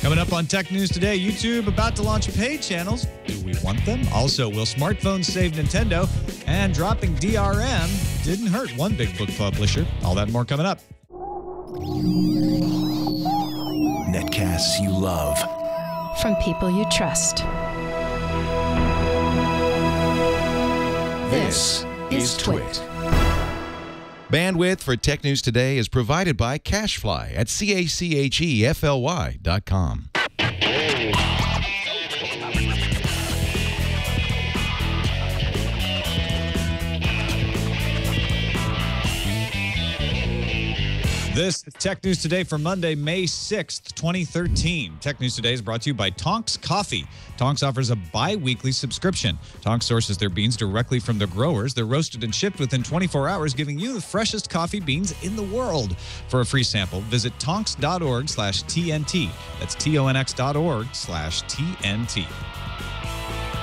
Coming up on Tech News Today, YouTube about to launch paid channels. Do we want them? Also, will smartphones save Nintendo? And dropping DRM didn't hurt one big book publisher. All that and more coming up. Netcasts you love. From people you trust. This is Twit. Bandwidth for Tech News Today is provided by CashFly at CACHEFLY.com. This is Tech News Today for Monday, May 6th, 2013. Tech News Today is brought to you by Tonx Coffee. Tonx offers a bi-weekly subscription. Tonx sources their beans directly from the growers. They're roasted and shipped within 24 hours, giving you the freshest coffee beans in the world. For a free sample, visit tonx.org/TNT. That's tonx.org/TNT.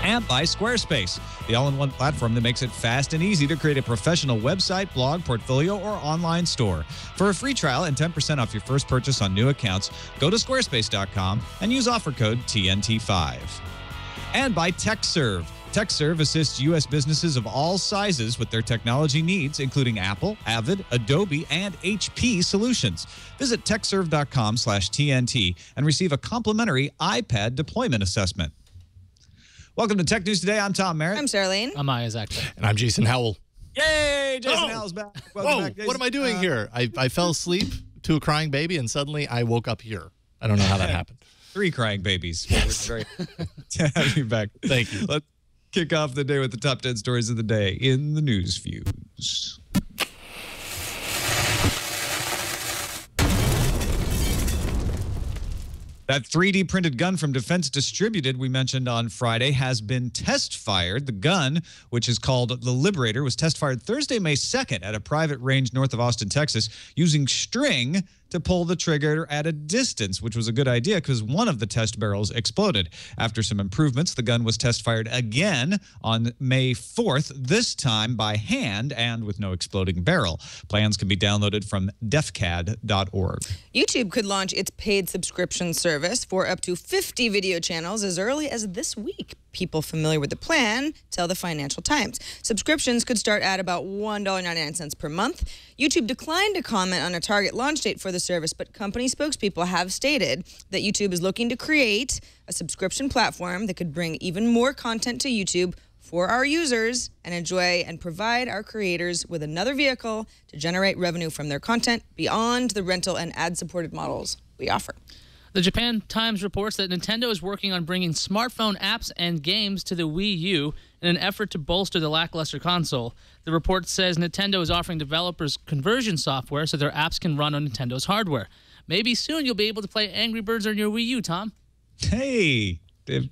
And by Squarespace, the all-in-one platform that makes it fast and easy to create a professional website, blog, portfolio, or online store. For a free trial and 10% off your first purchase on new accounts, go to squarespace.com and use offer code TNT5. And by TechServe. TechServe assists U.S. businesses of all sizes with their technology needs, including Apple, Avid, Adobe, and HP solutions. Visit techserve.com/TNT and receive a complimentary iPad deployment assessment. Welcome to Tech News Today. I'm Tom Merritt. I'm Sarlene. I'm Isaac Zachary. And I'm Jason Howell. Yay! Jason Howell's back. Welcome back, Jason. What am I doing here? I fell asleep to a crying baby, and suddenly I woke up here. I don't know how that happened. 3 crying babies. Yes. We're very to have you back. Thank you. Let's kick off the day with the top 10 stories of the day in the news fuse. That 3D printed gun from Defense Distributed we mentioned on Friday has been test fired. The gun, which is called the Liberator, was test fired Thursday, May 2nd at a private range north of Austin, Texas, using string to pull the trigger at a distance, which was a good idea because one of the test barrels exploded. After some improvements, the gun was test fired again on May 4th, this time by hand and with no exploding barrel. Plans can be downloaded from defcad.org. YouTube could launch its paid subscription service for up to 50 video channels as early as this week. People familiar with the plan tell the Financial Times. Subscriptions could start at about $1.99 per month. YouTube declined to comment on a target launch date for the service, but company spokespeople have stated that YouTube is looking to create a subscription platform that could bring even more content to YouTube for our users and enjoy and provide our creators with another vehicle to generate revenue from their content beyond the rental and ad-supported models we offer. The Japan Times reports that Nintendo is working on bringing smartphone apps and games to the Wii U in an effort to bolster the lackluster console. The report says Nintendo is offering developers conversion software so their apps can run on Nintendo's hardware. Maybe soon you'll be able to play Angry Birds on your Wii U, Tom. Hey,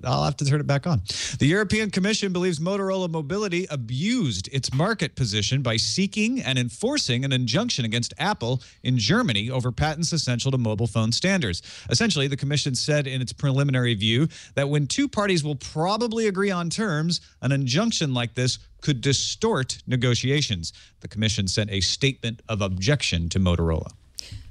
I'll have to turn it back on. The European Commission believes Motorola Mobility abused its market position by seeking and enforcing an injunction against Apple in Germany over patents essential to mobile phone standards. Essentially, the Commission said in its preliminary view that when two parties will probably agree on terms, an injunction like this could distort negotiations. The Commission sent a statement of objection to Motorola.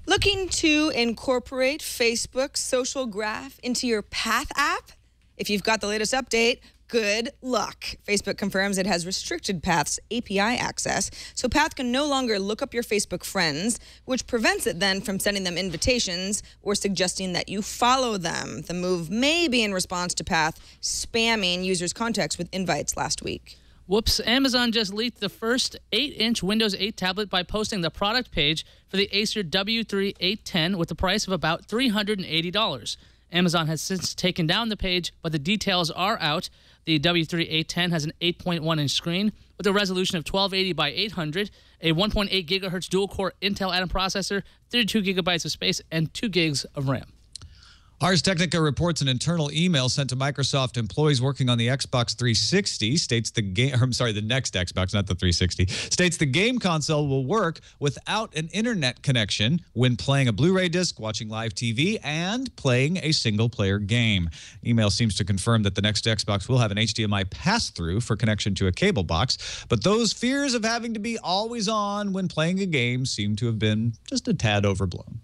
Looking to incorporate Facebook's social graph into your Path app? If you've got the latest update, good luck. Facebook confirms it has restricted Path's API access, so Path can no longer look up your Facebook friends, which prevents it then from sending them invitations or suggesting that you follow them. The move may be in response to Path spamming users' contacts with invites last week. Whoops, Amazon just leaked the first 8-inch Windows 8 tablet by posting the product page for the Acer W3 810 with the price of about $380. Amazon has since taken down the page, but the details are out. The W3 810 has an 8.1-inch screen with a resolution of 1280 by 800, a 1.8 gigahertz dual-core Intel Atom processor, 32 gigabytes of space, and 2 gigs of RAM. Ars Technica reports an internal email sent to Microsoft employees working on the Xbox 360 states the next Xbox, not the 360, states the game console will work without an internet connection when playing a Blu-ray disc, watching live TV, and playing a single-player game. Email seems to confirm that the next Xbox will have an HDMI pass-through for connection to a cable box, but those fears of having to be always on when playing a game seem to have been just a tad overblown.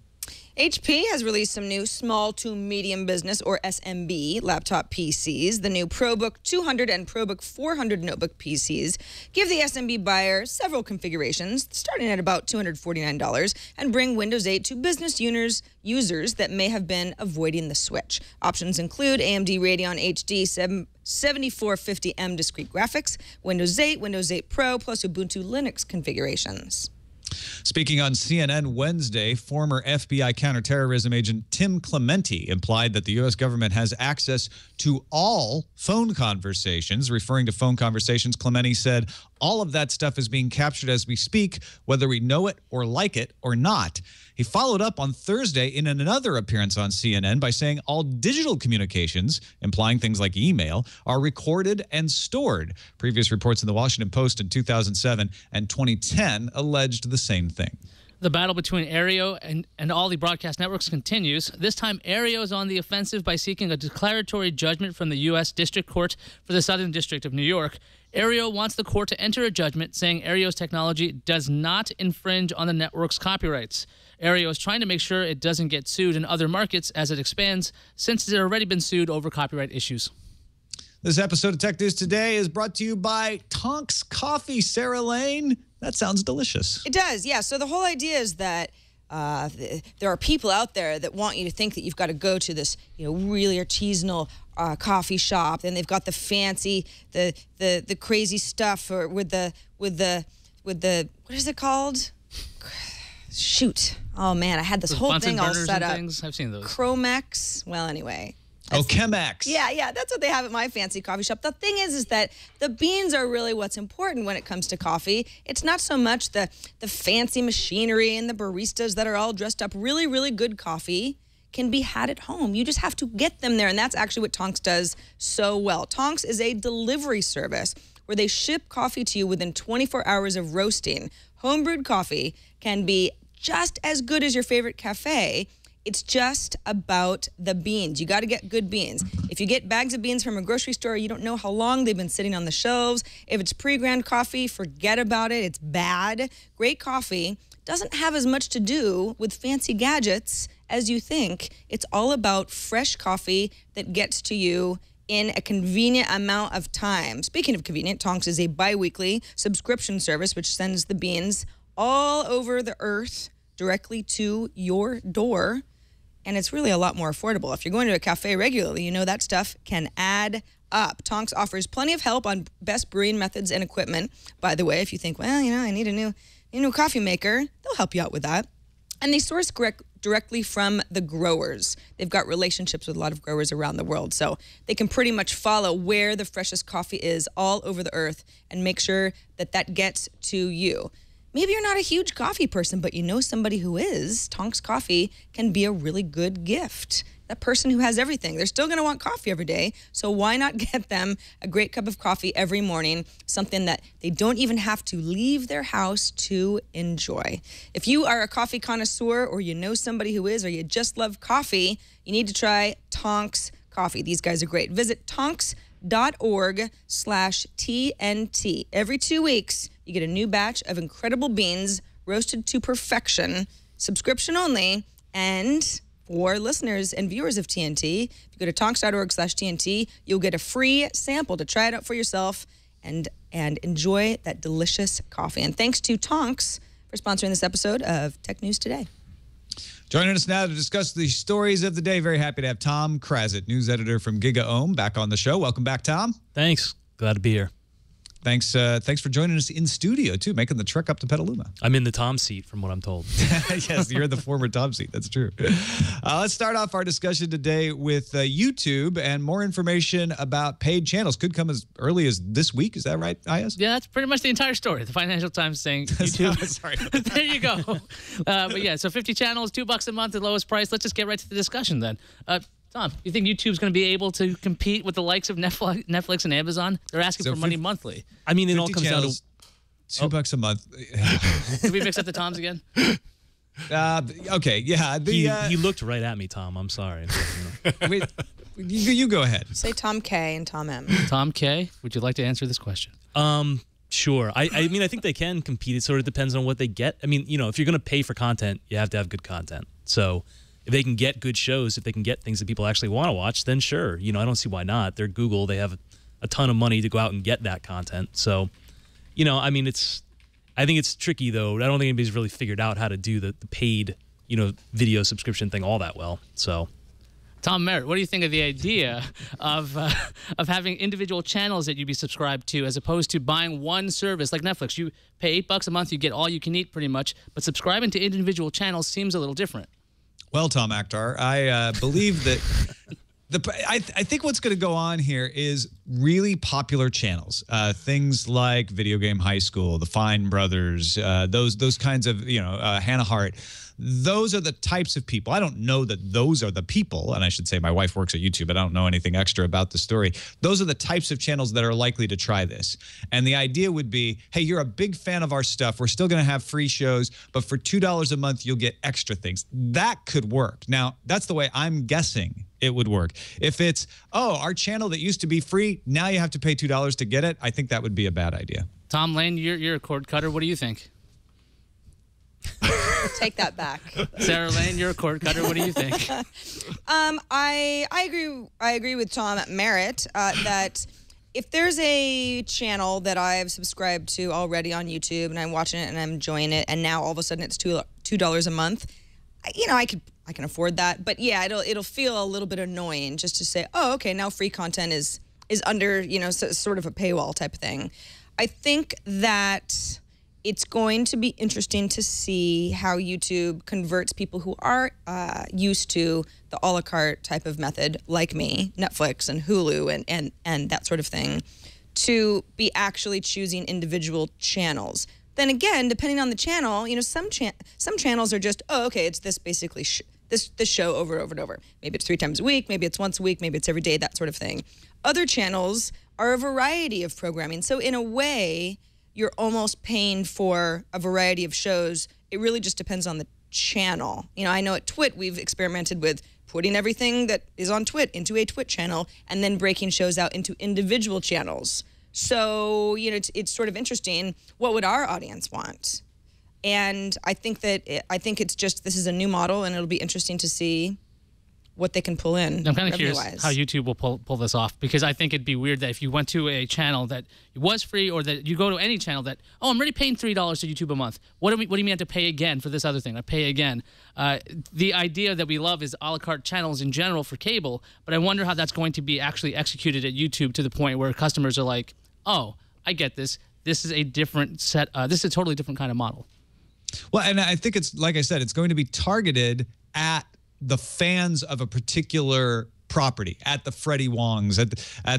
HP has released some new small to medium business, or SMB, laptop PCs. The new ProBook 200 and ProBook 400 notebook PCs give the SMB buyer several configurations, starting at about $249, and bring Windows 8 to business users that may have been avoiding the switch. Options include AMD Radeon HD 7450M discrete graphics, Windows 8, Windows 8 Pro, plus Ubuntu Linux configurations. Speaking on CNN Wednesday, former FBI counterterrorism agent Tim Clementi implied that the U.S. government has access to all phone conversations. Referring to phone conversations, Clementi said, all of that stuff is being captured as we speak, whether we know it or like it or not. He followed up on Thursday in another appearance on CNN by saying all digital communications, implying things like email, are recorded and stored. Previous reports in the Washington Post in 2007 and 2010 alleged the same thing. The battle between Aereo and all the broadcast networks continues. This time, Aereo is on the offensive by seeking a declaratory judgment from the U.S. District Court for the Southern District of New York. Aereo wants the court to enter a judgment saying Aereo's technology does not infringe on the network's copyrights. Aereo is trying to make sure it doesn't get sued in other markets as it expands, since it's already been sued over copyright issues. This episode of Tech News Today is brought to you by Tonx Coffee. Sarah Lane, that sounds delicious. It does, yeah. So the whole idea is that there are people out there that want you to think that you've got to go to this, really artisanal coffee shop, and they've got the fancy, the crazy stuff, or with the what is it called? Shoot. Oh man, I had this whole thing all set up. I've seen those. Chromex. Well, anyway. Chemex. Yeah, that's what they have at my fancy coffee shop. The thing is that the beans are really what's important when it comes to coffee. It's not so much the fancy machinery and the baristas that are all dressed up. Really, really good coffee can be had at home. You just have to get them there, and that's actually what Tonx does so well. Tonx is a delivery service where they ship coffee to you within 24 hours of roasting. Homebrewed coffee can be just as good as your favorite cafe. It's just about the beans. You got to get good beans. If you get bags of beans from a grocery store, you don't know how long they've been sitting on the shelves. If it's pre-ground coffee, forget about it. It's bad. Great coffee doesn't have as much to do with fancy gadgets as you think. It's all about fresh coffee that gets to you in a convenient amount of time. Speaking of convenient, Tonx is a bi-weekly subscription service which sends the beans all over the earth directly to your door. And it's really a lot more affordable. If you're going to a cafe regularly, that stuff can add up. Tonx offers plenty of help on best brewing methods and equipment. By the way, if you think, well, I need a new coffee maker, they'll help you out with that. And they source directly from the growers. They've got relationships with a lot of growers around the world, so they can pretty much follow where the freshest coffee is all over the earth and make sure that gets to you. Maybe you're not a huge coffee person, but you know somebody who is. Tonx Coffee can be a really good gift. That person who has everything, they're still going to want coffee every day, so why not get them a great cup of coffee every morning, something that they don't even have to leave their house to enjoy. If you are a coffee connoisseur, or you know somebody who is, or you just love coffee, you need to try Tonx Coffee. These guys are great. Visit tonx.org/TNT. Every 2 weeks, you get a new batch of incredible beans roasted to perfection, subscription only, and for listeners and viewers of TNT, if you go to tonx.org/TNT, you'll get a free sample to try it out for yourself and enjoy that delicious coffee. And thanks to Tonx for sponsoring this episode of Tech News Today. Joining us now to discuss the stories of the day, very happy to have Tom Krazit, news editor from GigaOM, back on the show. Welcome back, Tom. Thanks. Glad to be here. Thanks for joining us in studio, too, making the trek up to Petaluma. I'm in the Tom seat, from what I'm told. Yes, you're in the former Tom seat. That's true. Let's start off our discussion today with YouTube, and more information about paid channels could come as early as this week. Is that right, Ayaz? Yeah, that's pretty much the entire story. The Financial Times saying YouTube. Sorry. There you go. But yeah, so 50 channels, $2 a month, the lowest price. Let's just get right to the discussion then. Tom, you think YouTube's going to be able to compete with the likes of Netflix and Amazon? They're asking for money monthly. I mean, it all comes down to $2 a month. Did we mix up the Toms again? Okay, yeah. He looked right at me, Tom. I'm sorry. Wait, you go ahead. Say Tom K and Tom M. Tom K, would you like to answer this question? Sure. I mean, I think they can compete. It sort of depends on what they get. I mean, if you're going to pay for content, you have to have good content. So if they can get good shows, if they can get things that people actually want to watch, then sure. I don't see why not. They're Google. They have a ton of money to go out and get that content. So, I think it's tricky, though. I don't think anybody's really figured out how to do the paid, video subscription thing all that well. So, Tom Merritt, what do you think of the idea of having individual channels that you'd be subscribed to, as opposed to buying one service like Netflix? You pay $8 a month, you get all you can eat pretty much, but subscribing to individual channels seems a little different. Well, Tom Akhtar, I believe that I think what's going to go on here is really popular channels, things like Video Game High School, the Fine Brothers, those kinds of, Hannah Hart. Those are the types of people. I don't know that those are the people, and I should say my wife works at YouTube, but I don't know anything extra about the story. Those are the types of channels that are likely to try this. And the idea would be, hey, you're a big fan of our stuff. We're still going to have free shows, but for $2 a month, you'll get extra things. That could work. Now, that's the way I'm guessing it would work. If it's, oh, our channel that used to be free, now you have to pay $2 to get it, I think that would be a bad idea. Tom Lane, you're a cord cutter. What do you think? Take that back. Sarah Lane, you're a cord cutter. What do you think? I agree with Tom Merritt that if there's a channel that I've subscribed to already on YouTube and I'm watching it and I'm enjoying it, and now all of a sudden it's $2 a month, I can afford that. But yeah, it'll feel a little bit annoying just to say, oh, okay, now free content is under sort of a paywall type of thing. I think that it's going to be interesting to see how YouTube converts people who are used to the a la carte type of method, like me, Netflix and Hulu and that sort of thing, to be actually choosing individual channels. Then again, depending on the channel, some channels are just, oh, okay, it's this basically this show over and over and over. Maybe it's 3 times a week, maybe it's once a week, maybe it's every day, that sort of thing. Other channels are a variety of programming. So in a way, you're almost paying for a variety of shows. It really just depends on the channel. I know at Twit, we've experimented with putting everything that is on Twit into a Twit channel and then breaking shows out into individual channels. So, it's sort of interesting. What would our audience want? And I think it's just, this is a new model, and it'll be interesting to see what they can pull in. I'm kind of curious how YouTube will pull this off, because I think it'd be weird that if you went to a channel that was free, or that you go to any channel that, oh, I'm already paying $3 to YouTube a month. What do you mean I have to pay again for this other thing? I pay again. The idea that we love is a la carte channels in general for cable, but I wonder how that's going to be actually executed at YouTube to the point where customers are like, oh, I get this. This is a different set. This is a totally different kind of model. Well, and I think it's, like I said, it's going to be targeted at the fans of a particular property, at the Freddie Wongs, at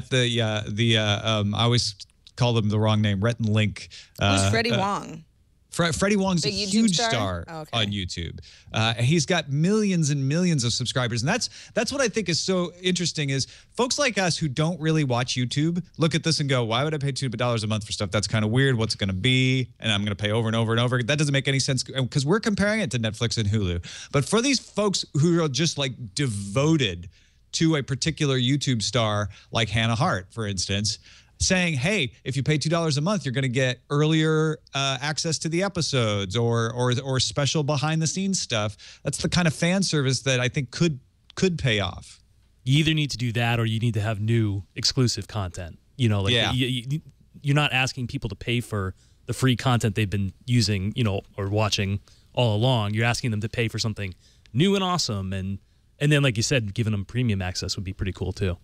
the I always call them the wrong name, Rhett and Link. Who's Freddie Wong? Freddie Wong's The a YouTube huge star? star Oh, okay. on YouTube. He's got millions and millions of subscribers, and that's what I think is so interesting. Is folks like us who don't really watch YouTube look at this and go, "Why would I pay $2 a month for stuff that's kind of weird? What's it going to be? And I'm going to pay over and over and over." That doesn't make any sense, because we're comparing it to Netflix and Hulu. But for these folks who are just like devoted to a particular YouTube star, like Hannah Hart, for instance, saying, hey, if you pay $2 a month, you're going to get earlier access to the episodes or special behind-the-scenes stuff. That's the kind of fan service that I think could pay off. You either need to do that, or you need to have new exclusive content. Yeah. You're not asking people to pay for the free content they've been using, or watching all along. You're asking them to pay for something new and awesome, and then, like you said, giving them premium access would be pretty cool too.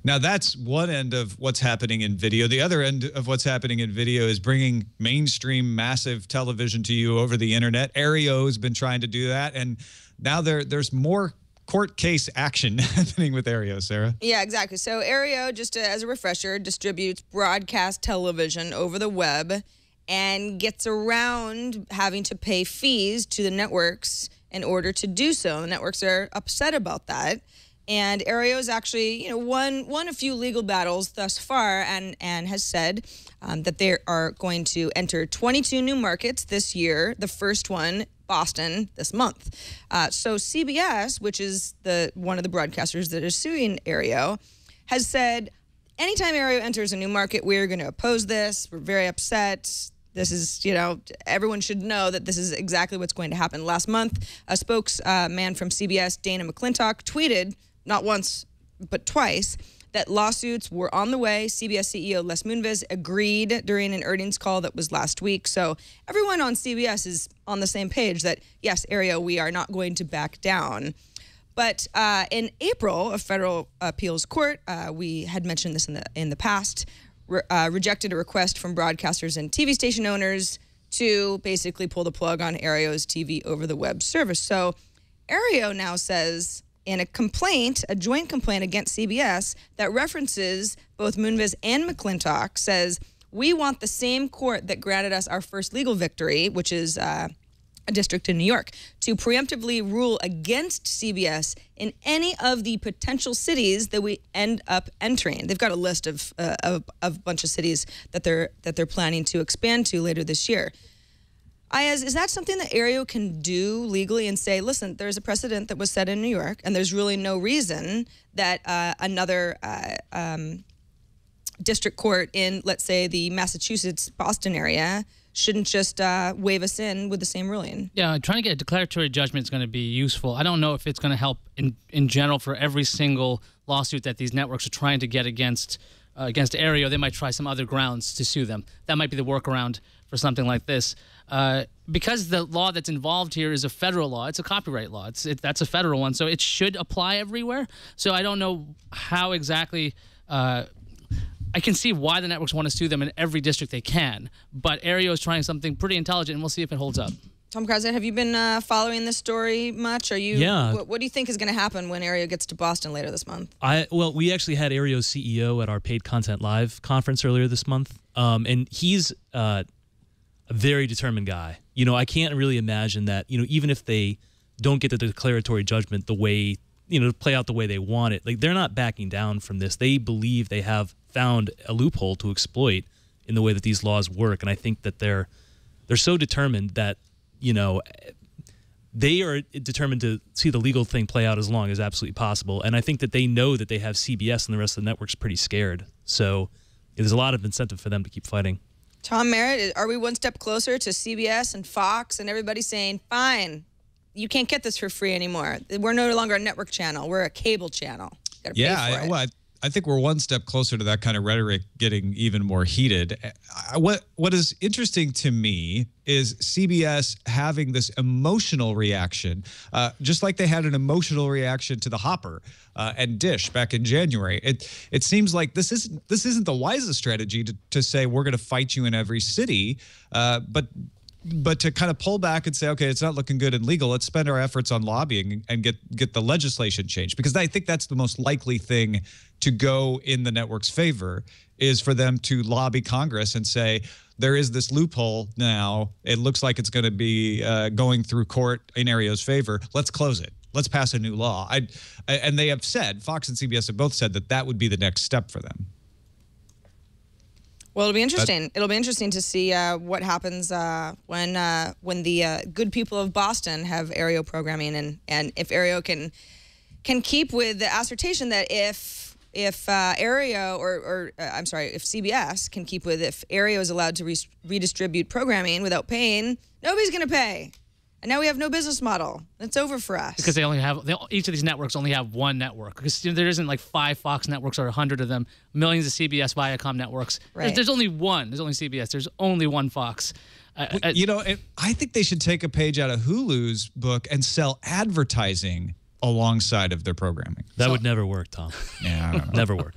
Now, that's one end of what's happening in video. The other end of what's happening in video is bringing mainstream massive television to you over the internet. Aereo has been trying to do that, and now there's more court case action happening with Aereo, Sarah. Yeah, exactly. So Aereo, just as a refresher, distributes broadcast television over the web and gets around having to pay fees to the networks in order to do so. The networks are upset about that. And Aereo has actually, won a few legal battles thus far, and has said that they are going to enter 22 new markets this year. The first one, Boston, this month. So CBS, which is one of the broadcasters that is suing Aereo, has said, anytime Aereo enters a new market, we're going to oppose this. We're very upset. This is, everyone should know that this is exactly what's going to happen. Last month, a spokesman from CBS, Dana McClintock, tweeted, not once, but twice, that lawsuits were on the way. CBS CEO Les Moonves agreed during an earnings call that was last week. So everyone on CBS is on the same page that, yes, Aereo, we are not going to back down. But in April, a federal appeals court, we had mentioned this in the past, rejected a request from broadcasters and TV station owners to basically pull the plug on Aereo's TV over the web service. So Aereo now says in a joint complaint against CBS that references both Moonves and McClintock, says, we want the same court that granted us our first legal victory, which is a district in New York, to preemptively rule against CBS in any of the potential cities that we end up entering. They've got a list of a bunch of cities that they're planning to expand to later this year. Ayaz, is that something that Aereo can do legally and say, listen, there's a precedent that was set in New York, and there's really no reason that another district court in, let's say, the Massachusetts, Boston area shouldn't just wave us in with the same ruling? Yeah, trying to get a declaratory judgment is going to be useful. I don't know if it's going to help in general for every single lawsuit that these networks are trying to get against Aereo. They might try some other grounds to sue them. That might be the workaround for something like this. Because the law that's involved here is a federal law, it's a copyright law. That's a federal one, so it should apply everywhere. So I don't know how exactly. I can see why the networks want to sue them in every district they can, but Aereo is trying something pretty intelligent, and we'll see if it holds up. Tom Krause, have you been following this story much? Yeah. What do you think is going to happen when Aereo gets to Boston later this month? Well, we actually had Aereo's CEO at our Paid Content Live conference earlier this month, and he's a very determined guy. I can't really imagine that, even if they don't get the declaratory judgment the way, play out the way they want it, like, they're not backing down from this. They believe they have found a loophole to exploit in the way that these laws work, and I think that they're so determined that they are determined to see the legal thing play out as long as absolutely possible. And I think that they know that they have CBS and the rest of the networks pretty scared. So there's a lot of incentive for them to keep fighting. Tom Merritt, are we one step closer to CBS and Fox and everybody saying, fine, you can't get this for free anymore? We're no longer a network channel. We're a cable channel. You gotta pay for it. I think we're one step closer to that kind of rhetoric getting even more heated. What is interesting to me is CBS having this emotional reaction, just like they had an emotional reaction to the Hopper and Dish back in January. It seems like this isn't the wisest strategy to say we're going to fight you in every city, but to kind of pull back and say, okay, it's not looking good and legal. Let's spend our efforts on lobbying and get the legislation changed, because I think that's the most likely thing to go in the network's favor, is for them to lobby Congress and say, there is this loophole now. It looks like it's going to be going through court in Aereo's favor. Let's close it. Let's pass a new law. And they have said, Fox and CBS have both said that would be the next step for them. Well, it'll be interesting. It'll be interesting to see what happens when the good people of Boston have Aereo programming, and if Aereo can keep with the assertion that if Aereo if CBS can keep with, if Aereo is allowed to redistribute programming without paying, nobody's going to pay. And now we have no business model. It's over for us. Because each of these networks only have one network. Because there isn't like 5 Fox networks or 100 of them, millions of CBS Viacom networks. Right. There's only one. There's only CBS. There's only one Fox. I think they should take a page out of Hulu's book and sell advertising alongside of their programming. That would never work, Tom. Yeah, I don't know. Never work.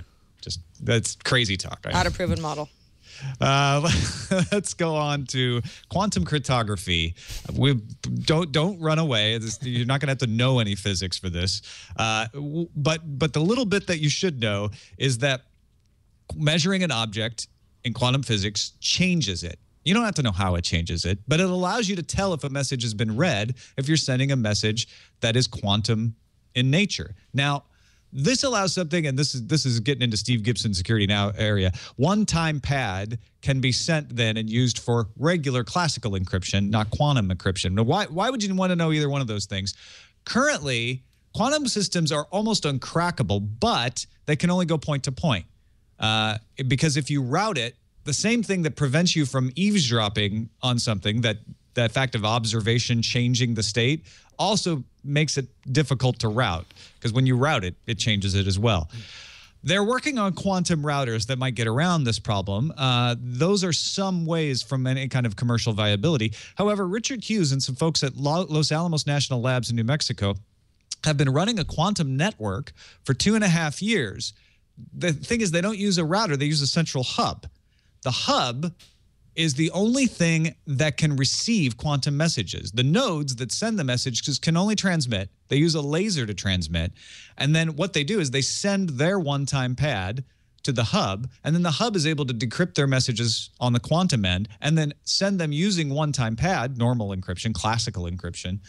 That's crazy talk. Not a proven model. Let's go on to quantum cryptography. Don't run away. You're not going to have to know any physics for this. But the little bit that you should know is that measuring an object in quantum physics changes it. You don't have to know how it changes it, but it allows you to tell if a message has been read if you're sending a message that is quantum in nature. Now, this allows something, and this is getting into Steve Gibson's Security Now area. One-time pad can be sent then and used for regular classical encryption, not quantum encryption. Now, why would you want to know either one of those things? Currently, quantum systems are almost uncrackable, but they can only go point to point. Because if you route it, the same thing that prevents you from eavesdropping on something, that fact of observation changing the state, also makes it difficult to route, because when you route it, it changes it as well. They're working on quantum routers that might get around this problem. Those are some ways from any kind of commercial viability. However, Richard Hughes and some folks at Los Alamos National Labs in New Mexico have been running a quantum network for 2.5 years. The thing is, they don't use a router. They use a central hub. The hub is the only thing that can receive quantum messages. The nodes that send the messages can only transmit. They use a laser to transmit. And then what they do is they send their one-time pad to the hub, and then the hub is able to decrypt their messages on the quantum end and then send them using one-time pad, normal encryption, classical encryption,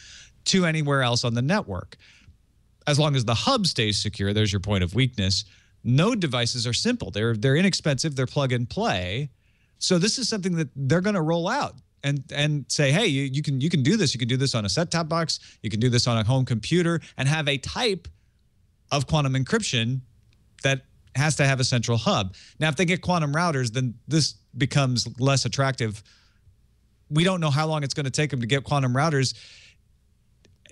to anywhere else on the network. As long as the hub stays secure, there's your point of weakness. Node devices are simple. They're inexpensive. They're plug and play. So this is something that they're going to roll out and say, hey, you can do this. You can do this on a set-top box. You can do this on a home computer and have a type of quantum encryption that has to have a central hub. Now, if they get quantum routers, then this becomes less attractive. We don't know how long it's going to take them to get quantum routers.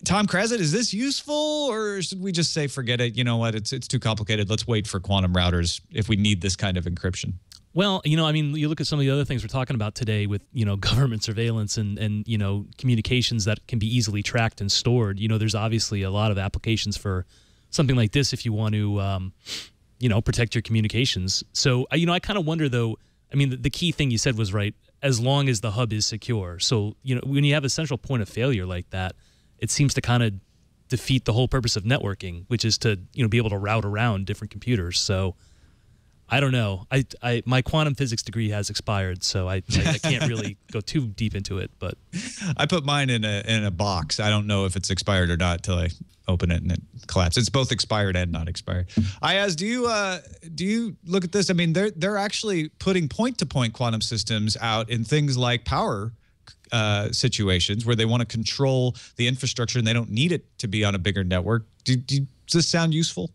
Tom Krazit, is this useful, or should we just say, forget it? You know what? It's too complicated. Let's wait for quantum routers if we need this kind of encryption. Well, I mean, you look at some of the other things we're talking about today with, government surveillance and communications that can be easily tracked and stored. There's obviously a lot of applications for something like this if you want to, protect your communications. So, I kind of wonder, though, I mean, the key thing you said was right, as long as the hub is secure. So, when you have a central point of failure like that, it seems to kind of defeat the whole purpose of networking, which is to, be able to route around different computers. So, I don't know. My quantum physics degree has expired, so I can't really go too deep into it. But I put mine in a box. I don't know if it's expired or not till I open it and it collapses. It's both expired and not expired. Ayaz, do you look at this? I mean, they're actually putting point-to-point quantum systems out in things like power situations where they want to control the infrastructure and they don't need it to be on a bigger network. Does this sound useful?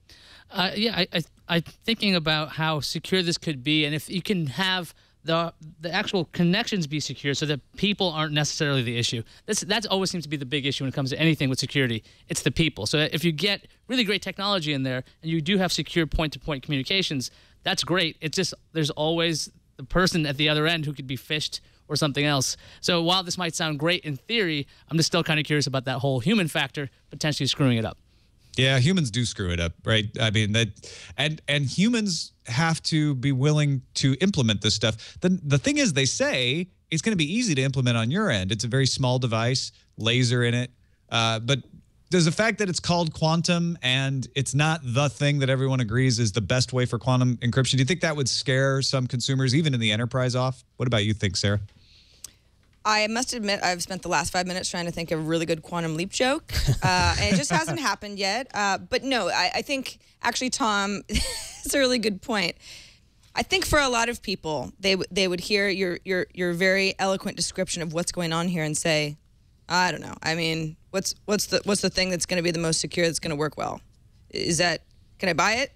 Yeah, I'm thinking about how secure this could be, and if you can have the actual connections be secure so that people aren't necessarily the issue. That always seems to be the big issue when it comes to anything with security. It's the people. So if you get really great technology in there and you do have secure point-to-point communications, that's great. It's just there's always the person at the other end who could be phished or something else. So while this might sound great in theory, I'm just still kind of curious about that whole human factor potentially screwing it up. Yeah, humans do screw it up, right? I mean, and humans have to be willing to implement this stuff. The thing is, they say it's going to be easy to implement on your end. It's a very small device, laser in it. But does the fact that it's called quantum and it's not the thing that everyone agrees is the best way for quantum encryption, do you think that would scare some consumers, even in the enterprise, off? What about you think, Sarah? I must admit, I've spent the last 5 minutes trying to think of a really good quantum leap joke, and it just hasn't happened yet. But no, I think, actually, Tom, it's a really good point. I think for a lot of people, they would hear your very eloquent description of what's going on here and say, I don't know. I mean, what's the thing that's going to be the most secure, that's going to work well? Is that, can I buy it?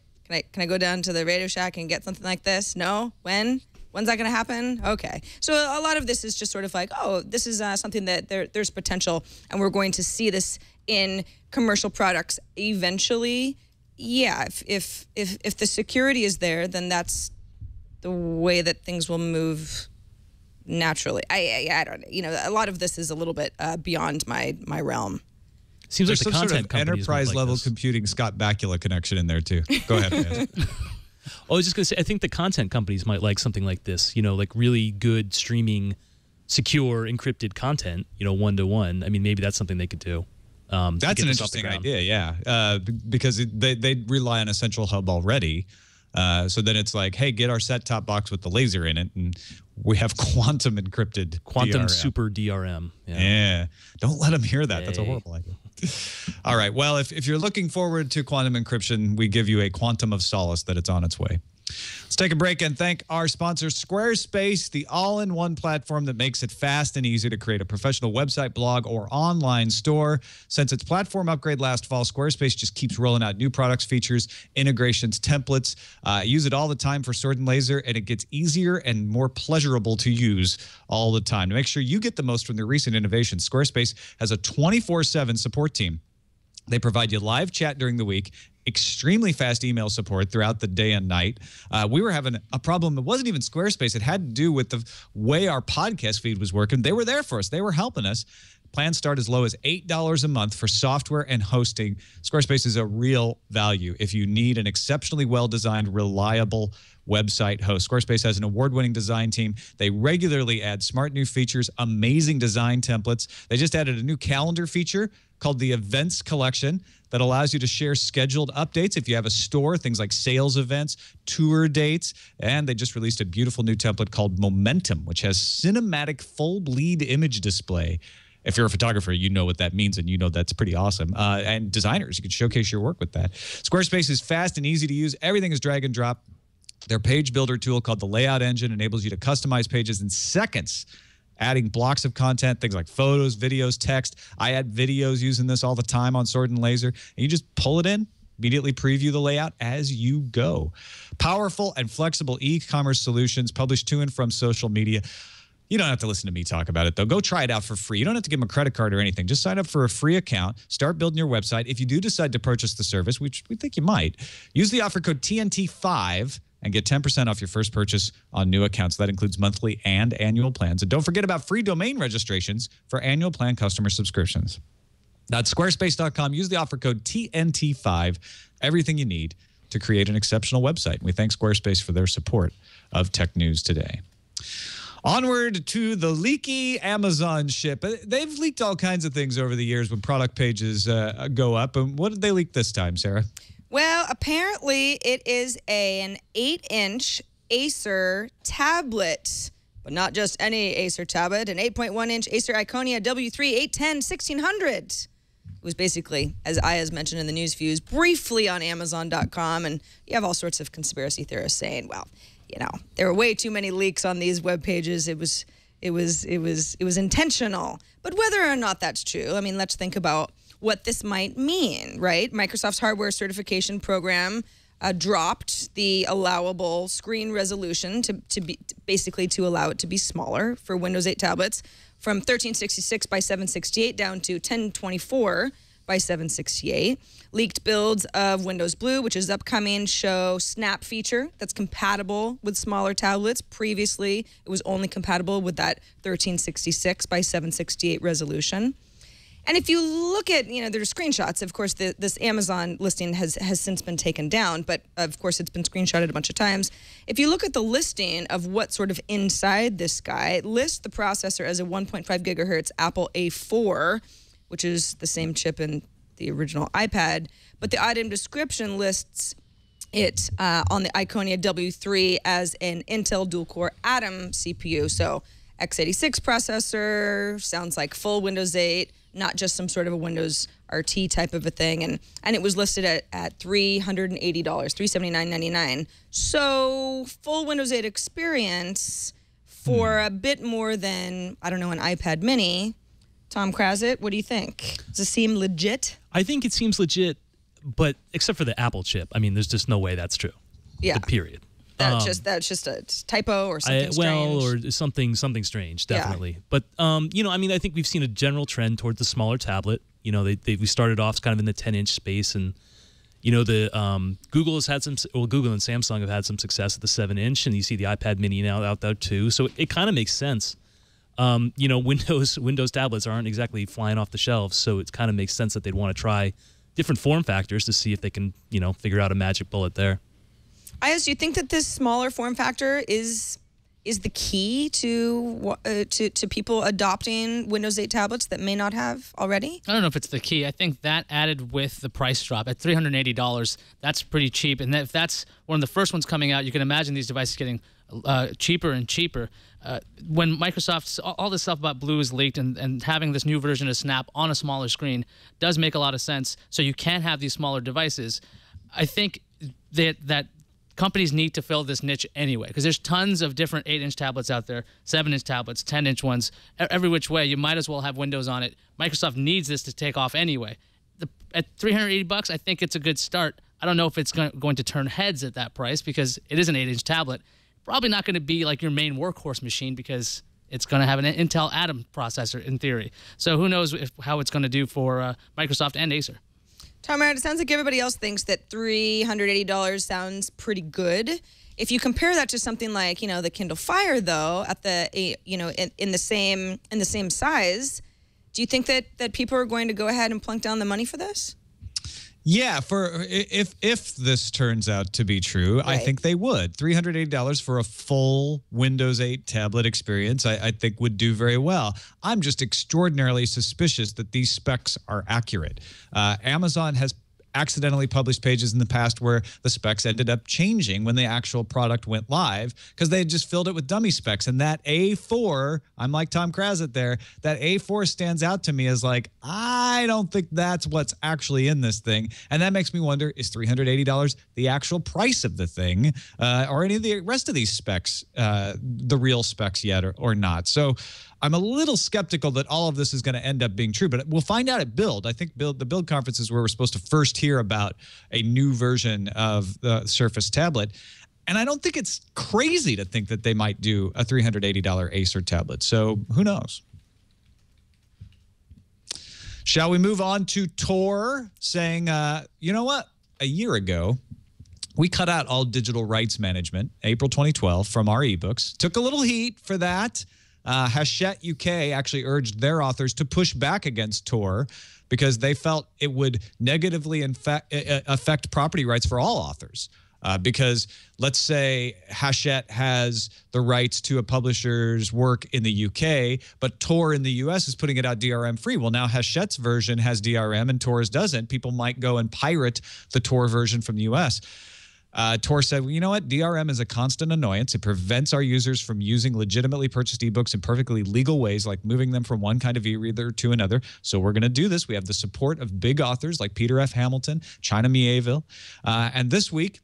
Can I go down to the Radio Shack and get something like this? No? When? When's that going to happen? Okay. So a lot of this is just sort of like, oh, this is something that there's potential, and we're going to see this in commercial products eventually. Yeah, if the security is there, then that's the way that things will move naturally. I don't know. A lot of this is a little bit beyond my realm. Seems There's like the some content sort of enterprise level like computing Scott Bakula connection in there too. Go ahead, man. I was just going to say, I think the content companies might like something like this, like really good streaming, secure, encrypted content, one-to-one. I mean, maybe that's something they could do. That's an interesting idea, yeah. Because they rely on a central hub already. So then it's like, hey, get our set-top box with the laser in it, and we have quantum encrypted Quantum DRM. Super DRM. Yeah. Don't let them hear that. That's a horrible idea. All right. Well, if you're looking forward to quantum encryption, we give you a quantum of solace that it's on its way. Let's take a break and thank our sponsor, Squarespace, the all-in-one platform that makes it fast and easy to create a professional website, blog, or online store. Since its platform upgrade last fall, Squarespace just keeps rolling out new products, features, integrations, templates. I use it all the time for Sword and Laser, and it gets easier and more pleasurable to use all the time. To make sure you get the most from their recent innovations, Squarespace has a 24/7 support team. They provide you live chat during the week, extremely fast email support throughout the day and night. We were having a problem that wasn't even Squarespace. It had to do with the way our podcast feed was working. They were there for us. They were helping us. Plans start as low as $8 a month for software and hosting. Squarespace is a real value if you need an exceptionally well-designed, reliable website host. Squarespace has an award-winning design team. They regularly add smart new features, amazing design templates. They just added a new calendar feature called the Events Collection that allows you to share scheduled updates if you have a store, things like sales events, tour dates, and they just released a beautiful new template called Momentum, which has cinematic full bleed image display. If you're a photographer, you know what that means, and you know that's pretty awesome. And designers, you can showcase your work with that. Squarespace is fast and easy to use. Everything is drag and drop. Their page builder tool called the Layout Engine enables you to customize pages in seconds, adding blocks of content, things like photos, videos, text. I add videos using this all the time on Sword and Laser. And you just pull it in, immediately preview the layout as you go. Powerful and flexible e-commerce solutions published to and from social media. You don't have to listen to me talk about it, though. Go try it out for free. You don't have to give them a credit card or anything. Just sign up for a free account. Start building your website. If you do decide to purchase the service, which we think you might, use the offer code TNT5 and get 10% off your first purchase on new accounts. That includes monthly and annual plans. And don't forget about free domain registrations for annual plan customer subscriptions. That's squarespace.com. Use the offer code TNT5. Everything you need to create an exceptional website. And we thank Squarespace for their support of Tech News Today. Onward to the leaky Amazon ship. They've leaked all kinds of things over the years when product pages go up. And what did they leak this time, Sarah? Well, apparently it is an 8-inch Acer tablet, but not just any Acer tablet, an 8.1-inch Acer Iconia W3 810 1600. It was basically, as Aya's mentioned in the news views, briefly on Amazon.com, and you have all sorts of conspiracy theorists saying, well, you know, there were way too many leaks on these web pages. It was intentional. But whether or not that's true, I mean, let's think about what this might mean, right? Microsoft's hardware certification program dropped the allowable screen resolution to basically allow it to be smaller for Windows 8 tablets from 1366 by 768 down to 1024 by 768. Leaked builds of Windows Blue, which is upcoming, show snap feature that's compatible with smaller tablets. Previously, it was only compatible with that 1366 by 768 resolution. And if you look at, you know, there's screenshots. Of course, this Amazon listing has since been taken down, but of course it's been screenshotted a bunch of times. If you look at the listing of what's sort of inside this guy, it lists the processor as a 1.5 gigahertz Apple A4, which is the same chip in the original iPad. But the item description lists it on the Iconia W3 as an Intel dual-core Atom CPU. So x86 processor, sounds like full Windows 8, not just some sort of a Windows RT type of a thing. And it was listed at $380, $379.99. So full Windows 8 experience for a bit more than, I don't know, an iPad mini. Tom Krazit, what do you think? Does it seem legit? I think it seems legit, but except for the Apple chip. I mean, there's just no way that's true. Yeah. Period. That's just a typo or something strange. Well, or something strange, definitely. Yeah. But you know, I mean, I think we've seen a general trend towards the smaller tablet. You know, we started off kind of in the 10-inch space, and you know, the Google has had Google and Samsung have had some success at the 7-inch, and you see the iPad Mini now out there too. So it kind of makes sense. You know, Windows tablets aren't exactly flying off the shelves, so it kind of makes sense that they'd want to try different form factors to see if they can, you know, figure out a magic bullet there. Ayaz, do you think that this smaller form factor is the key to people adopting Windows 8 tablets that may not have already? I don't know if it's the key. I think that added with the price drop at $380, that's pretty cheap. And if that's one of the first ones coming out, you can imagine these devices getting cheaper and cheaper. When Microsoft's all this stuff about Blue is leaked and having this new version of Snap on a smaller screen does make a lot of sense. So you can have these smaller devices. I think that companies need to fill this niche anyway, because there's tons of different 8-inch tablets out there, 7-inch tablets, 10-inch ones, every which way. You might as well have Windows on it. Microsoft needs this to take off anyway. At $380, I think it's a good start. I don't know if it's going to turn heads at that price because it is an 8-inch tablet. Probably not going to be like your main workhorse machine because it's going to have an Intel Atom processor in theory. So who knows how it's going to do for Microsoft and Acer. Tom, it sounds like everybody else thinks that $380 sounds pretty good. If you compare that to something like, the Kindle Fire, though, at the in the same size, do you think that people are going to go ahead and plunk down the money for this? Yeah, if this turns out to be true, right. I think they would. $380 for a full Windows 8 tablet experience, I think would do very well. I'm just extraordinarily suspicious that these specs are accurate. Amazon has accidentally published pages in the past where the specs ended up changing when the actual product went live because they had just filled it with dummy specs. And that A4, I'm like Tom Krazit there, that A4 stands out to me as like, I don't think that's what's actually in this thing. And that makes me wonder, is $380 the actual price of the thing or any of the rest of these specs, the real specs yet or not? So I'm a little skeptical that all of this is going to end up being true, but we'll find out at Build. I think the Build conference is where we're supposed to first hear about a new version of the Surface tablet. And I don't think it's crazy to think that they might do a $380 Acer tablet. So who knows? Shall we move on to Tor saying, you know what? A year ago, we cut out all digital rights management, April 2012, from our ebooks. Took a little heat for that. Hachette UK actually urged their authors to push back against Tor because they felt it would negatively affect property rights for all authors. Because let's say Hachette has the rights to a publisher's work in the UK, but Tor in the US is putting it out DRM free. Well, now Hachette's version has DRM and Tor's doesn't. People might go and pirate the Tor version from the US. Tor said, well, you know what? DRM is a constant annoyance. It prevents our users from using legitimately purchased ebooks in perfectly legal ways, like moving them from one kind of e-reader to another. So we're going to do this. We have the support of big authors like Peter F. Hamilton, China Mieville. And this week,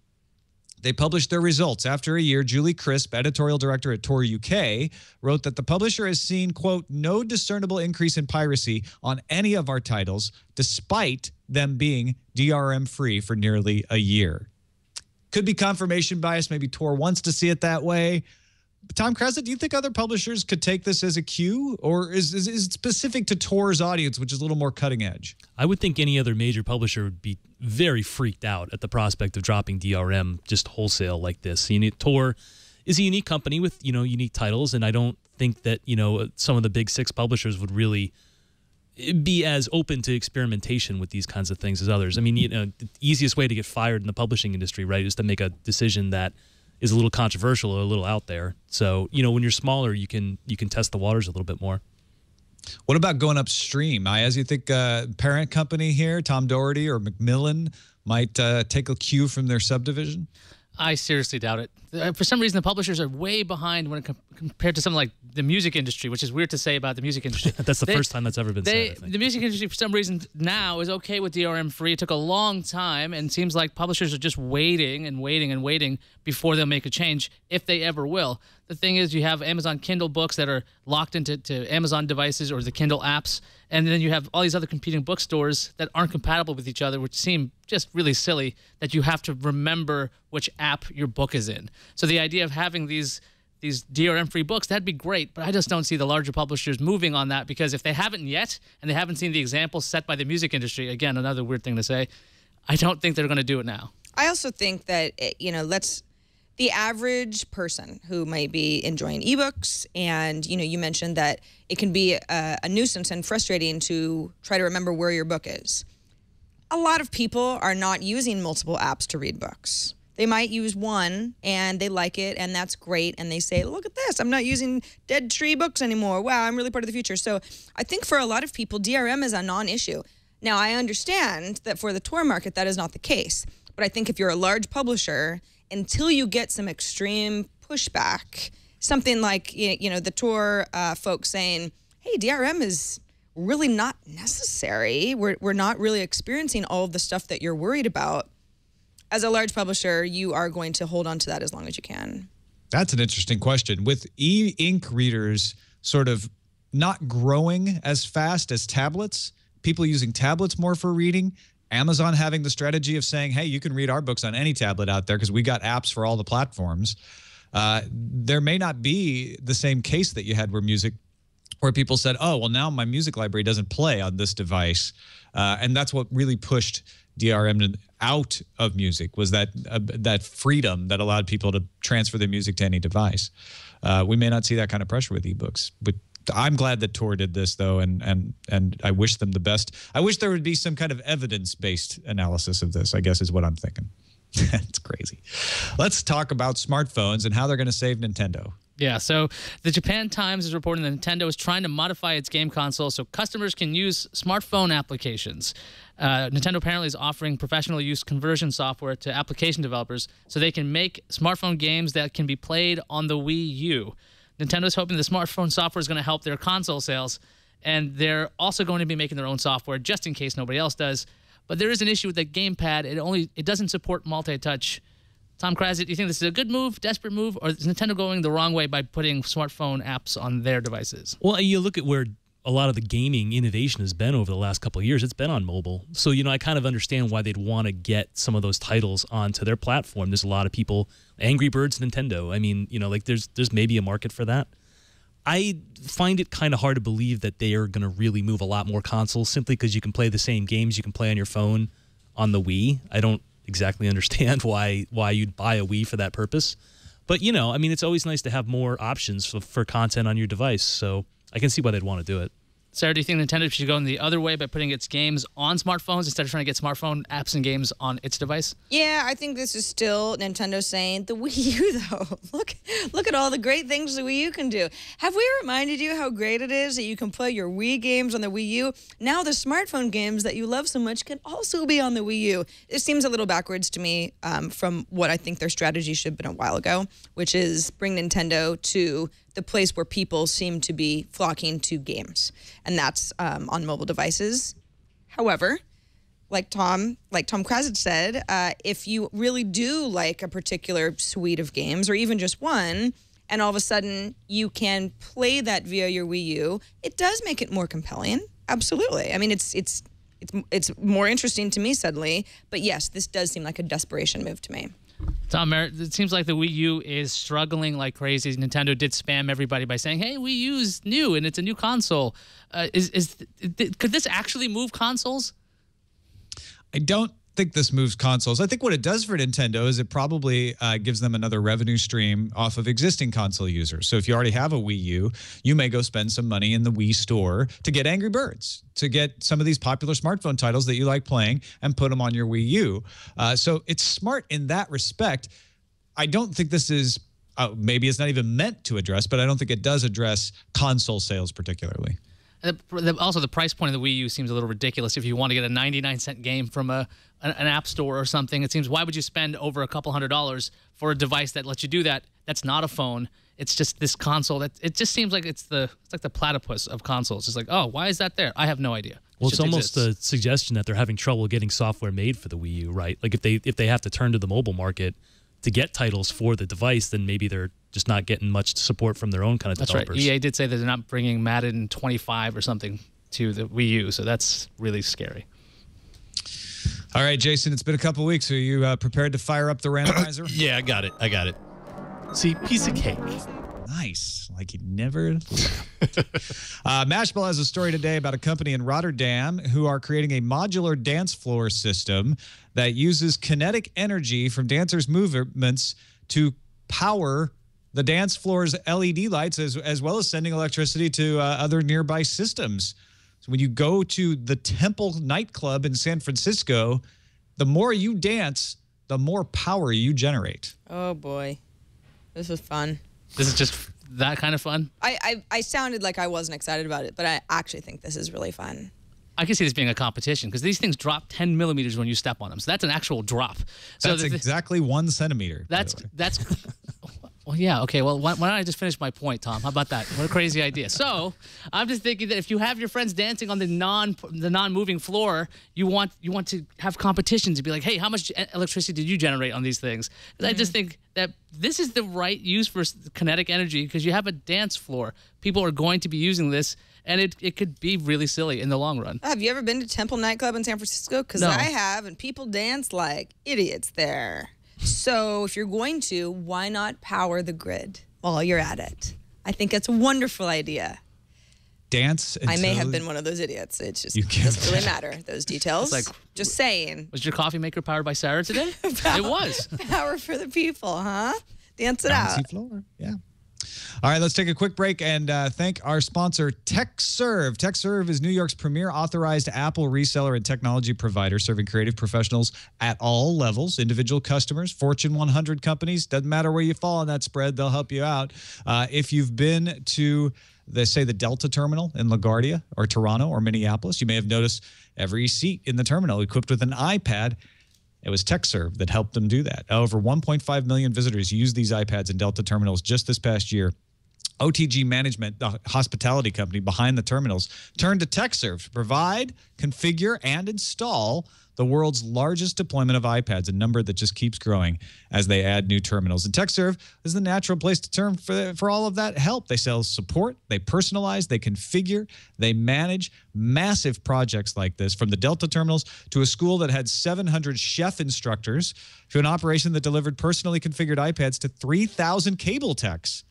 they published their results. After a year, Julie Crisp, editorial director at Tor UK, wrote that the publisher has seen, quote, no discernible increase in piracy on any of our titles, despite them being DRM-free for nearly a year. Could be confirmation bias. Maybe Tor wants to see it that way. Tom Krazit, do you think other publishers could take this as a cue, or is it specific to Tor's audience, which is a little more cutting edge? I would think any other major publisher would be very freaked out at the prospect of dropping DRM just wholesale like this. Tor is a unique company with unique titles, and I don't think that some of the big 6 publishers would really be as open to experimentation with these kinds of things as others. I mean, the easiest way to get fired in the publishing industry, right, is to make a decision that is a little controversial or a little out there. So, when you're smaller, you can test the waters a little bit more. What about going upstream? As you think parent company here, Tom Doherty or Macmillan, might take a cue from their subdivision? I seriously doubt it. For some reason, the publishers are way behind when compared to something like the music industry, which is weird to say about the music industry. That's the first time that's ever been said, I think. The music industry, for some reason, now is okay with DRM-free. It took a long time, and it seems like publishers are just waiting and waiting and waiting before they'll make a change, if they ever will. The thing is, you have Amazon Kindle books that are locked into Amazon devices or the Kindle apps, and then you have all these other competing bookstores that aren't compatible with each other, which seem just really silly that you have to remember which app your book is in. So the idea of having these DRM-free books, that'd be great, but I just don't see the larger publishers moving on that, because if they haven't yet, and they haven't seen the examples set by the music industry, again, another weird thing to say, I don't think they're going to do it now. I also think that, the average person who might be enjoying ebooks, and, you mentioned that it can be a nuisance and frustrating to try to remember where your book is. A lot of people are not using multiple apps to read books. They might use one and they like it and that's great. And they say, look at this, I'm not using Dead Tree books anymore. Wow, I'm really part of the future. So I think for a lot of people, DRM is a non-issue. Now, I understand that for the Tor market, that is not the case. But I think if you're a large publisher, until you get some extreme pushback, something like, the Tor folks saying, hey, DRM is really not necessary. We're not really experiencing all of the stuff that you're worried about. as a large publisher, you are going to hold on to that as long as you can. That's an interesting question. With e-ink readers sort of not growing as fast as tablets, people using tablets more for reading, Amazon having the strategy of saying, hey, you can read our books on any tablet out there because we got apps for all the platforms. There may not be the same case that you had where people said, oh, well, now my music library doesn't play on this device. And that's what really pushed DRM out of music, was that freedom that allowed people to transfer their music to any device. We may not see that kind of pressure with ebooks, but I'm glad that Tor did this, though, and I wish them the best. I wish there would be some kind of evidence-based analysis of this, I guess is what I'm thinking. It's crazy. Let's talk about smartphones and how they're going to save Nintendo. Yeah, so the Japan Times is reporting that Nintendo is trying to modify its game console so customers can use smartphone applications. Nintendo apparently is offering professional use conversion software to application developers so they can make smartphone games that can be played on the Wii U. Nintendo's hoping the smartphone software is going to help their console sales, and they're also going to be making their own software just in case nobody else does. But there is an issue with the gamepad. It doesn't support multi-touch. Tom Krazit, do you think this is a good move, desperate move, or is Nintendo going the wrong way by putting smartphone apps on their devices? Well, you look at where a lot of the gaming innovation has been over the last couple of years. It's been on mobile. So, I kind of understand why they'd want to get some of those titles onto their platform. There's a lot of people, Angry Birds, Nintendo. I mean, there's maybe a market for that. I find it kind of hard to believe that they are going to really move a lot more consoles simply because you can play the same games you can play on your phone on the Wii. I don't exactly understand why you'd buy a Wii for that purpose. But, it's always nice to have more options for content on your device. So I can see why they'd want to do it. Sarah, do you think Nintendo should go in the other way by putting its games on smartphones instead of trying to get smartphone apps and games on its device? Yeah, I think this is still Nintendo saying the Wii U, though. Look at all the great things the Wii U can do. Have we reminded you how great it is that you can play your Wii games on the Wii U? Now the smartphone games that you love so much can also be on the Wii U. It seems a little backwards to me from what I think their strategy should have been a while ago, which is bring Nintendo to the place where people seem to be flocking to games, and that's on mobile devices. However, like Tom Krazit said, if you really do like a particular suite of games, or even just one, and all of a sudden you can play that via your Wii U, it does make it more compelling. Absolutely. I mean, it's more interesting to me suddenly. But yes, this does seem like a desperation move to me. Tom Merritt, it seems like the Wii U is struggling like crazy. Nintendo did spam everybody by saying, hey, Wii U's new and it's a new console. Could this actually move consoles? I don't think this moves consoles. I think what it does for Nintendo is it probably gives them another revenue stream off of existing console users. So if you already have a Wii U, you may go spend some money in the Wii store to get Angry Birds, to get some of these popular smartphone titles that you like playing and put them on your Wii U. So it's smart in that respect. I don't think this is, maybe it's not even meant to address, but I don't think it does address console sales particularly. Also, the price point of the Wii U seems a little ridiculous. If you want to get a 99-cent game from an app store or something, it seems, why would you spend over a couple $100s for a device that lets you do that? That's not a phone. It's just this console. It just seems like it's like the platypus of consoles. It's like, oh, why is that there? I have no idea. Well, it's almost a suggestion that they're having trouble getting software made for the Wii U, right? Like if they have to turn to the mobile market to get titles for the device, then maybe they're just not getting much support from their own kind of developers. That's right. EA did say that they're not bringing Madden 25 or something to the Wii U, so that's really scary. All right, Jason, it's been a couple weeks. Are you prepared to fire up the randomizer? Yeah, I got it. See, piece of cake. Nice. Like he never left. Mashable has a story today about a company in Rotterdam who are creating a modular dance floor system that uses kinetic energy from dancers' movements to power the dance floor's LED lights as well as sending electricity to other nearby systems. So when you go to the Temple nightclub in San Francisco, the more you dance, the more power you generate. Oh, boy. This was fun. This is just that kind of fun? I sounded like I wasn't excited about it, but I actually think this is really fun. I can see this being a competition because these things drop 10 millimeters when you step on them. So that's an actual drop. So that's exactly 1 centimeter. That's Well, yeah, okay. Well, why don't I just finish my point, Tom? How about that? What a crazy idea. So, I'm just thinking that if you have your friends dancing on the non-moving floor, you want to have competitions to be like, hey, how much electricity did you generate on these things? 'Cause I just think that this is the right use for kinetic energy because you have a dance floor. People are going to be using this, and it could be really silly in the long run. Have you ever been to Temple nightclub in San Francisco? Because No. I have, and people dance like idiots there. So if you're going to, why not power the grid while you're at it? I think it's a wonderful idea. Dance. I may until have been one of those idiots. It just You can't- doesn't really matter, those details. It's just saying. Was your coffee maker powered by Sarah today? It was. Power for the people, huh? Dance it out. Bouncy floor. Yeah. All right, let's take a quick break and thank our sponsor, TechServe. TechServe is New York's premier authorized Apple reseller and technology provider, serving creative professionals at all levels, individual customers, Fortune 100 companies. Doesn't matter where you fall on that spread, they'll help you out. If you've been to, the Delta terminal in LaGuardia or Toronto or Minneapolis, you may have noticed every seat in the terminal equipped with an iPad. It was TechServe that helped them do that. Over 1.5 million visitors used these iPads in Delta terminals just this past year. OTG Management, the hospitality company behind the terminals, turned to TechServe to provide, configure, and install the world's largest deployment of iPads, a number that just keeps growing as they add new terminals. And TechServe is the natural place to turn for all of that help. They sell support, they personalize, they configure, they manage massive projects like this, from the Delta terminals to a school that had 700 chef instructors to an operation that delivered personally configured iPads to 3,000 cable techs.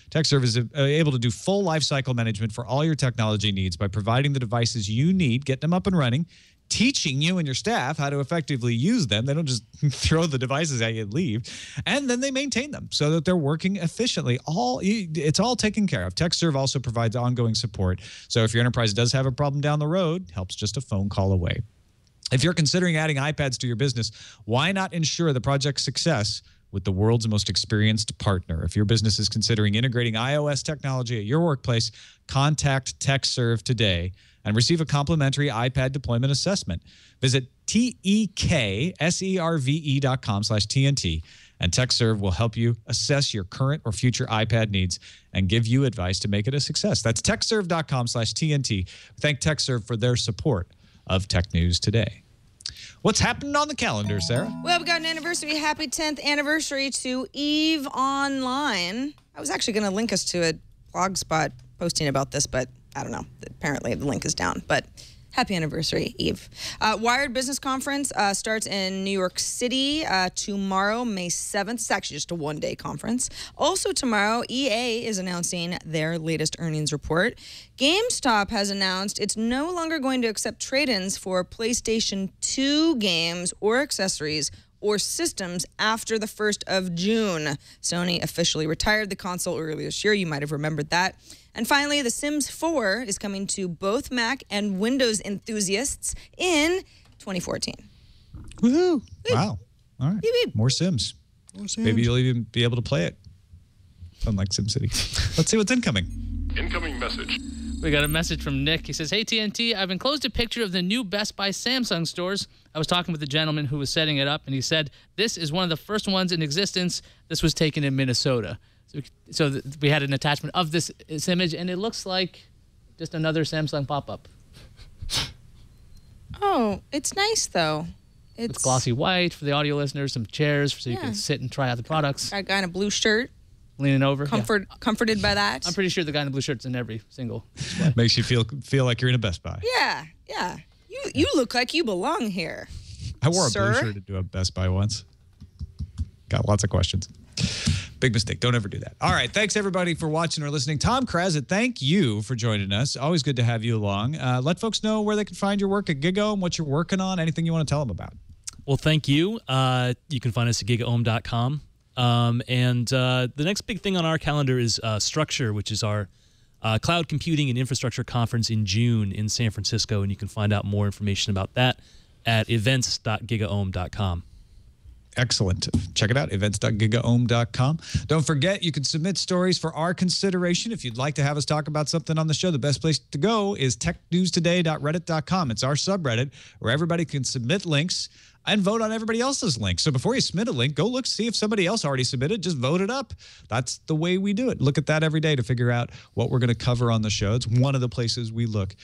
TechServe is able to do full lifecycle management for all your technology needs by providing the devices you need, getting them up and running, teaching you and your staff how to effectively use them. They don't just throw the devices at you and leave. And then they maintain them so that they're working efficiently. It's all taken care of. TechServe also provides ongoing support. So if your enterprise does have a problem down the road, help's just a phone call away. If you're considering adding iPads to your business, why not ensure the project's success with the world's most experienced partner? If your business is considering integrating iOS technology at your workplace, contact TechServe today and receive a complimentary iPad deployment assessment. Visit tekserve.com/TNT, and TechServe will help you assess your current or future iPad needs and give you advice to make it a success. That's tekserve.com/TNT. Thank TechServe for their support of Tech News Today. What's happening on the calendar, Sarah? Well, we got an anniversary. Happy 10th anniversary to Eve Online. I was actually going to link us to a blog spot posting about this, but I don't know. Apparently, the link is down. But happy anniversary, Eve. Wired Business Conference starts in New York City tomorrow, May 7th. It's actually just a one-day conference. Also tomorrow, EA is announcing their latest earnings report. GameStop has announced it's no longer going to accept trade-ins for PlayStation 2 games or accessories or systems after the 1st of June. Sony officially retired the console earlier this year. You might have remembered that. And finally, The Sims 4 is coming to both Mac and Windows enthusiasts in 2014. Woohoo! Wow. All right. Beep, beep. More Sims. Maybe you'll even be able to play it. Unlike SimCity. Let's see what's incoming. Incoming message. We got a message from Nick. He says, hey, TNT, I've enclosed a picture of the new Best Buy Samsung stores. I was talking with the gentleman who was setting it up, and he said, this is one of the first ones in existence. This was taken in Minnesota. So we had an attachment of this image, and it looks like just another Samsung pop-up. Oh, it's nice, though. It's glossy white for the audio listeners, some chairs so you can sit and try out the products. Got a guy in a blue shirt. Leaning over. Comforted by that. I'm pretty sure the guy in the blue shirt's in every single display. Makes you feel like you're in a Best Buy. Yeah. You look like you belong here. I wore a blue shirt into a Best Buy once. Got lots of questions. Big mistake. Don't ever do that. All right. Thanks, everybody, for watching or listening. Tom Krazit, thank you for joining us. Always good to have you along. Let folks know where they can find your work at GigaOM, what you're working on, anything you want to tell them about. Well, thank you. You can find us at gigaohm.com. And the next big thing on our calendar is Structure, which is our cloud computing and infrastructure conference in June in San Francisco. And you can find out more information about that at events.gigaohm.com. Excellent. Check it out, events.gigaohm.com. Don't forget, you can submit stories for our consideration. If you'd like to have us talk about something on the show, the best place to go is technewstoday.reddit.com. It's our subreddit where everybody can submit links and vote on everybody else's link. So before you submit a link, go look, see if somebody else already submitted. Just vote it up. That's the way we do it. Look at that every day to figure out what we're going to cover on the show. It's one of the places we look.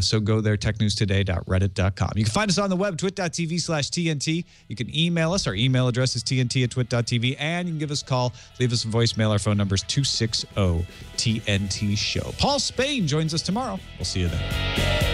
So go there, technewstoday.reddit.com. You can find us on the web, twit.tv/TNT. You can email us. Our email address is tnt@twit.tv. And you can give us a call, leave us a voicemail. Our phone number is 260-TNT-SHOW. Paul Spain joins us tomorrow. We'll see you then.